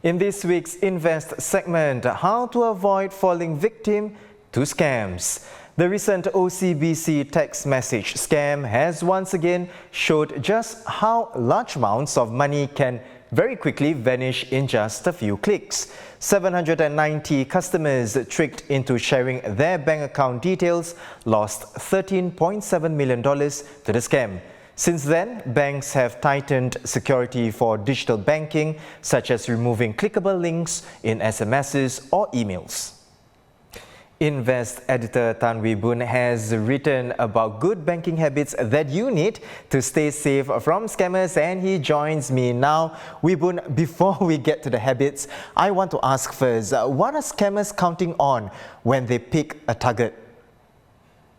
In this week's Invest segment, how to avoid falling victim to scams. The recent OCBC text message scam has once again showed just how large amounts of money can very quickly vanish in just a few clicks. 790 customers tricked into sharing their bank account details lost $13.7 million to the scam. Since then, banks have tightened security for digital banking, such as removing clickable links in SMSs or emails. Invest editor Tan Ooi Boon has written about good banking habits that you need to stay safe from scammers, and he joins me now. Ooi Boon, before we get to the habits, I want to ask first, what are scammers counting on when they pick a target?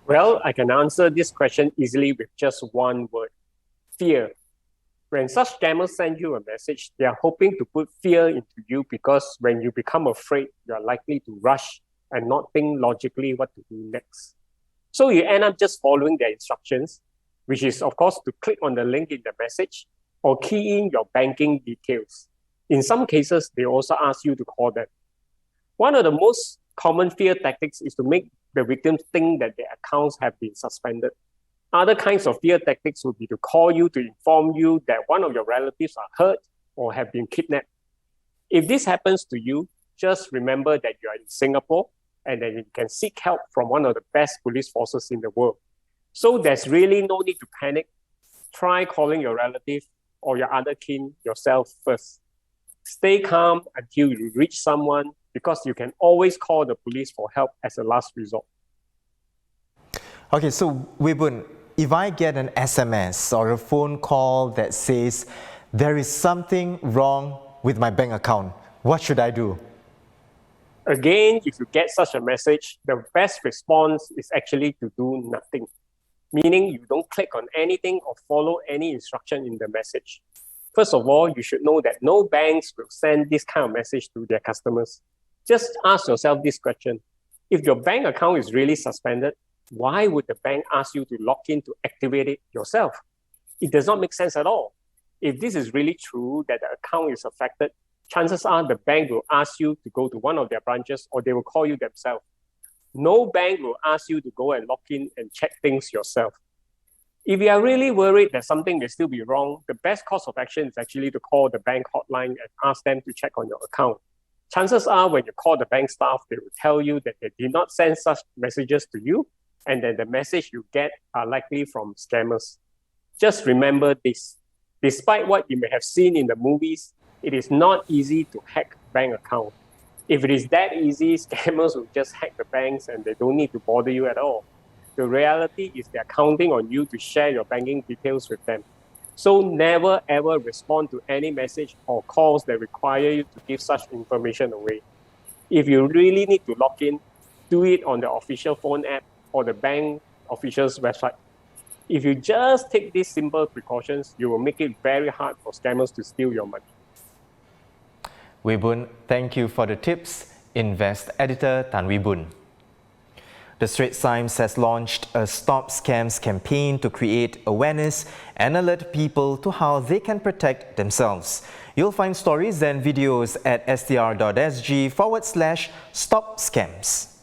Well, I can answer this question easily with just one word: fear. When such scammers send you a message, they are hoping to put fear into you, because when you become afraid, you are likely to rush and not think logically what to do next. So you end up just following their instructions, which is of course to click on the link in the message or key in your banking details. In some cases, they also ask you to call them. One of the most common fear tactics is to make the victims think that their accounts have been suspended. Other kinds of fear tactics would be to call you to inform you that one of your relatives are hurt or have been kidnapped. If this happens to you, just remember that you are in Singapore and that you can seek help from one of the best police forces in the world. So there's really no need to panic. Try calling your relative or your other kin yourself first. Stay calm until you reach someone, because you can always call the police for help as a last resort. Okay, so Ooi Boon, if I get an SMS or a phone call that says there is something wrong with my bank account, what should I do? Again, if you get such a message, the best response is actually to do nothing, meaning you don't click on anything or follow any instruction in the message. First of all, you should know that no banks will send this kind of message to their customers. Just ask yourself this question: if your bank account is really suspended, why would the bank ask you to log in to activate it yourself? It does not make sense at all. If this is really true, that the account is affected, chances are the bank will ask you to go to one of their branches, or they will call you themselves. No bank will ask you to go and log in and check things yourself. If you are really worried that something may still be wrong, the best course of action is actually to call the bank hotline and ask them to check on your account. Chances are when you call the bank staff, they will tell you that they did not send such messages to you, and that the message you get are likely from scammers. Just remember this: despite what you may have seen in the movies, it is not easy to hack bank account. If it is that easy, scammers will just hack the banks and they don't need to bother you at all. The reality is they're counting on you to share your banking details with them. So never ever respond to any message or calls that require you to give such information away. If you really need to log in, do it on the official phone app or the bank official's website. If you just take these simple precautions, you will make it very hard for scammers to steal your money. Ooi Boon, thank you for the tips. Invest editor Tan Ooi Boon. The Straits Times has launched a Stop Scams campaign to create awareness and alert people to how they can protect themselves. You'll find stories and videos at str.sg/stop scams.